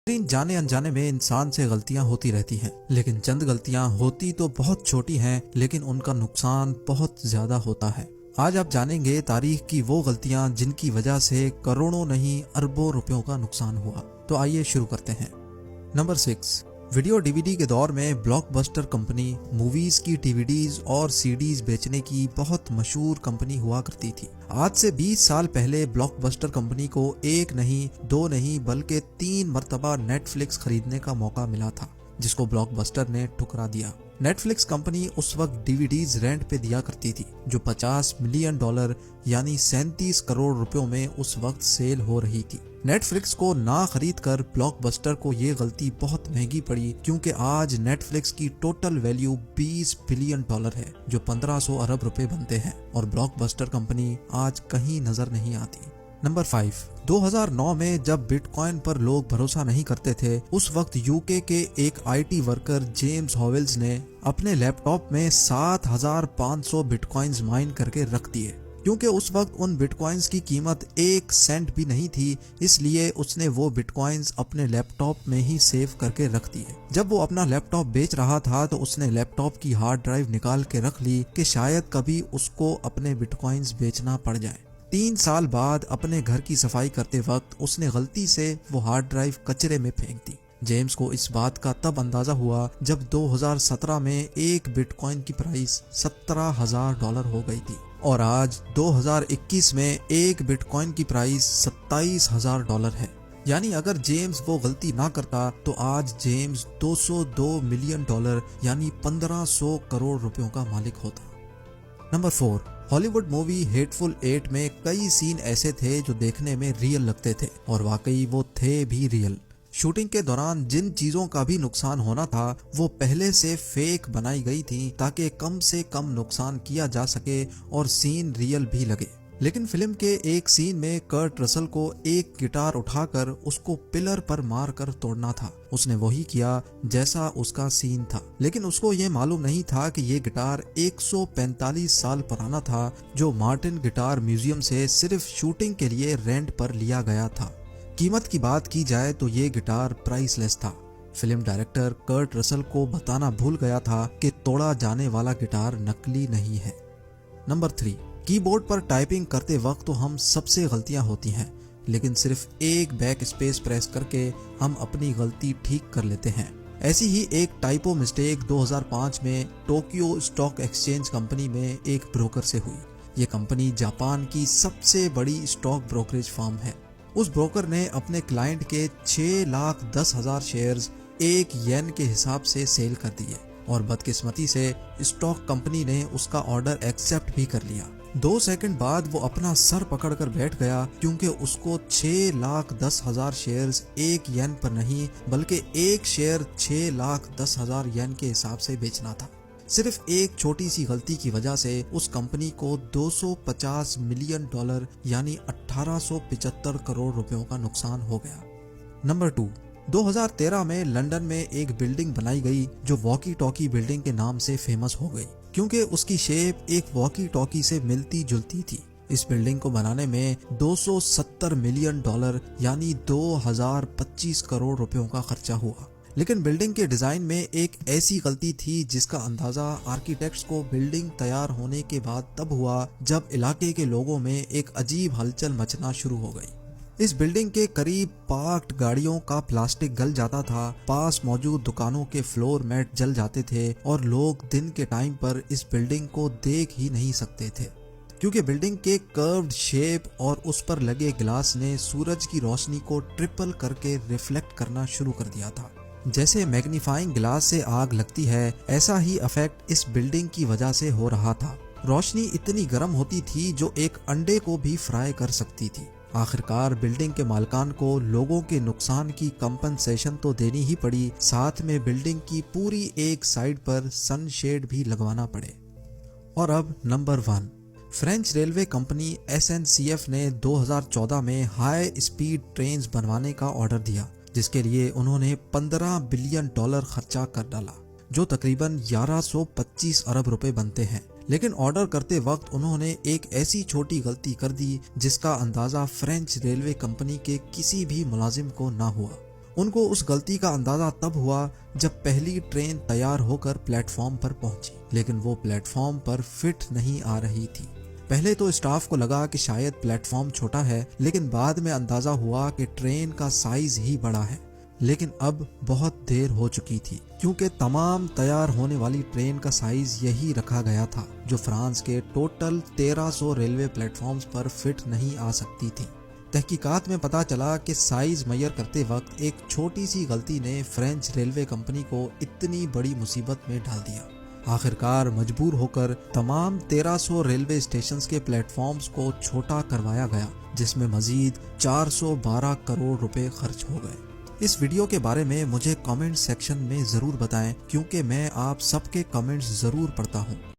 लेकिन जाने अनजाने में इंसान से गलतियां होती रहती हैं, लेकिन चंद गलतियां होती तो बहुत छोटी हैं, लेकिन उनका नुकसान बहुत ज्यादा होता है। आज आप जानेंगे तारीख की वो गलतियां जिनकी वजह से करोड़ों नहीं अरबों रुपयों का नुकसान हुआ। तो आइए शुरू करते हैं। नंबर 6। वीडियो डीवीडी के दौर में ब्लॉकबस्टर कंपनी मूवीज की डीवीडीज और सीडीज बेचने की बहुत मशहूर कंपनी हुआ करती थी। आज से 20 साल पहले ब्लॉकबस्टर कंपनी को एक नहीं, दो नहीं, बल्कि 3 मर्तबा नेटफ्लिक्स खरीदने का मौका मिला था, जिसको ब्लॉकबस्टर ने ठुकरा दिया। नेटफ्लिक्स कंपनी उस वक्त डीवीडीज रेंट पे दिया करती थी, जो $50 मिलियन यानी 37 करोड़ रुपयों में उस वक्त सेल हो रही थी। नेटफ्लिक्स को ना खरीद कर ब्लॉकबस्टर को ये गलती बहुत महंगी पड़ी, क्योंकि आज नेटफ्लिक्स की टोटल वैल्यू $20 बिलियन है, जो 1500 अरब रुपए बनते हैं, और ब्लॉकबस्टर कंपनी आज कहीं नजर नहीं आती। नंबर 5। 2009 में जब बिटकॉइन पर लोग भरोसा नहीं करते थे, उस वक्त यूके के एक आईटी वर्कर जेम्स हॉवेल्स ने अपने लैपटॉप में 7500 बिटकॉइंस माइन करके रख दिए। क्योंकि उस वक्त उन बिटकॉइंस की कीमत 1 सेंट भी नहीं थी, इसलिए उसने वो बिटकॉइंस अपने लैपटॉप में ही सेव करके रख दिए। जब वो अपना लैपटॉप बेच रहा था तो उसने लैपटॉप की हार्ड ड्राइव निकाल के रख ली कि शायद कभी उसको अपने बिटकॉइंस बेचना पड़ जाए। 3 साल बाद अपने घर की सफाई करते वक्त उसने गलती से वो हार्ड ड्राइव कचरे में फेंक दी। जेम्स को इस बात का तब अंदाजा हुआ जब 2017 में एक बिटकॉइन की प्राइस $17,000 हो गई थी, और आज 2021 में एक बिटकॉइन की प्राइस $27,000 है। यानी अगर जेम्स वो गलती ना करता तो आज जेम्स $202 मिलियन यानी 1500 करोड़ रुपयों का मालिक होता। नंबर 4। हॉलीवुड मूवी हेटफुल 8 में कई सीन ऐसे थे जो देखने में रियल लगते थे, और वाकई वो थे भी रियल। शूटिंग के दौरान जिन चीजों का भी नुकसान होना था वो पहले से फेक बनाई गई थी, ताकि कम से कम नुकसान किया जा सके और सीन रियल भी लगे। लेकिन फिल्म के एक सीन में कर्ट रसल को एक गिटार उठाकर उसको पिलर पर मार कर तोड़ना था। उसने वही किया जैसा उसका सीन था, लेकिन उसको ये मालूम नहीं था कि ये गिटार 145 साल पुराना था, जो मार्टिन गिटार म्यूजियम से सिर्फ शूटिंग के लिए रेंट पर लिया गया था। कीमत की बात की जाए तो ये गिटार प्राइसलेस था। फिल्म डायरेक्टर कर्ट रसल को बताना भूल गया था कि तोड़ा जाने वाला गिटार नकली नहीं है। नंबर 3। कीबोर्ड पर टाइपिंग करते वक्त तो हम सबसे गलतियां होती हैं, लेकिन सिर्फ एक बैक स्पेस प्रेस करके हम अपनी गलती ठीक कर लेते हैं। ऐसी ही एक टाइपो मिस्टेक 2005 में टोक्यो स्टॉक एक्सचेंज कंपनी में एक ब्रोकर से हुई। ये कंपनी जापान की सबसे बड़ी स्टॉक ब्रोकरेज फर्म है। उस ब्रोकर ने अपने क्लाइंट के 6,10,000 शेयर्स 1 येन के हिसाब से सेल कर दिए, और बदकिस्मती से स्टॉक कंपनी ने उसका ऑर्डर एक्सेप्ट भी कर लिया। 2 सेकंड बाद वो अपना सर पकड़कर बैठ गया, क्योंकि उसको 6,10,000 शेयर्स 1 येन पर नहीं, बल्कि एक शेयर 6,10,000 येन के हिसाब से बेचना था। सिर्फ एक छोटी सी गलती की वजह से उस कंपनी को $250 मिलियन यानी 1875 करोड़ रुपयों का नुकसान हो गया। नंबर 2। 2013 में लंदन में एक बिल्डिंग बनाई गई जो वॉकी टॉकी बिल्डिंग के नाम से फेमस हो गई, क्योंकि उसकी शेप एक वॉकी टॉकी से मिलती जुलती थी। इस बिल्डिंग को बनाने में $270 मिलियन यानी 2025 करोड़ रुपयों का खर्चा हुआ। लेकिन बिल्डिंग के डिजाइन में एक ऐसी गलती थी जिसका अंदाजा आर्किटेक्ट्स को बिल्डिंग तैयार होने के बाद तब हुआ जब इलाके के लोगों में एक अजीब हलचल मचना शुरू हो गई। इस बिल्डिंग के करीब पार्क्ड गाड़ियों का प्लास्टिक गल जाता था, पास मौजूद दुकानों के फ्लोर मैट जल जाते थे, और लोग दिन के टाइम पर इस बिल्डिंग को देख ही नहीं सकते थे, क्योंकि बिल्डिंग के कर्व्ड शेप और उस पर लगे ग्लास ने सूरज की रोशनी को ट्रिपल करके रिफ्लेक्ट करना शुरू कर दिया था। जैसे मैग्नीफाइंग ग्लास से आग लगती है, ऐसा ही इफेक्ट इस बिल्डिंग की वजह से हो रहा था। रोशनी इतनी गर्म होती थी जो एक अंडे को भी फ्राई कर सकती थी। आखिरकार बिल्डिंग के मालिकान को लोगों के नुकसान की कंपनसेशन तो देनी ही पड़ी, साथ में बिल्डिंग की पूरी एक साइड पर सनशेड भी लगवाना पड़े। और अब number 1। French railway company SNCF ने 2014 में हाई स्पीड ट्रेन्स बनवाने का ऑर्डर दिया, जिसके लिए उन्होंने $15 बिलियन खर्चा कर डाला, जो तकरीबन 1125 अरब रुपए बनते हैं। लेकिन ऑर्डर करते वक्त उन्होंने एक ऐसी छोटी गलती कर दी जिसका अंदाजा फ्रेंच रेलवे कंपनी के किसी भी मुलाजिम को ना हुआ। उनको उस गलती का अंदाजा तब हुआ जब पहली ट्रेन तैयार होकर प्लेटफॉर्म पर पहुंची, लेकिन वो प्लेटफॉर्म पर फिट नहीं आ रही थी। पहले तो स्टाफ को लगा कि शायद प्लेटफॉर्म छोटा है, लेकिन बाद में अंदाजा हुआ कि ट्रेन का साइज ही बड़ा है। लेकिन अब बहुत देर हो चुकी थी, क्योंकि तमाम तैयार होने वाली ट्रेन का साइज यही रखा गया था, जो फ्रांस के टोटल 1300 रेलवे प्लेटफॉर्म्स पर फिट नहीं आ सकती थी। तहकीकात में पता चला कि साइज मैयर करते वक्त एक छोटी सी गलती ने फ्रेंच रेलवे कंपनी को इतनी बड़ी मुसीबत में डाल दिया। आखिरकार मजबूर होकर तमाम 1300 रेलवे स्टेशंस के प्लेटफॉर्म्स को छोटा करवाया गया, जिसमें मजीद 412 करोड़ रुपए खर्च हो गए। इस वीडियो के बारे में मुझे कमेंट सेक्शन में जरूर बताएं, क्योंकि मैं आप सबके कमेंट्स जरूर पढ़ता हूं।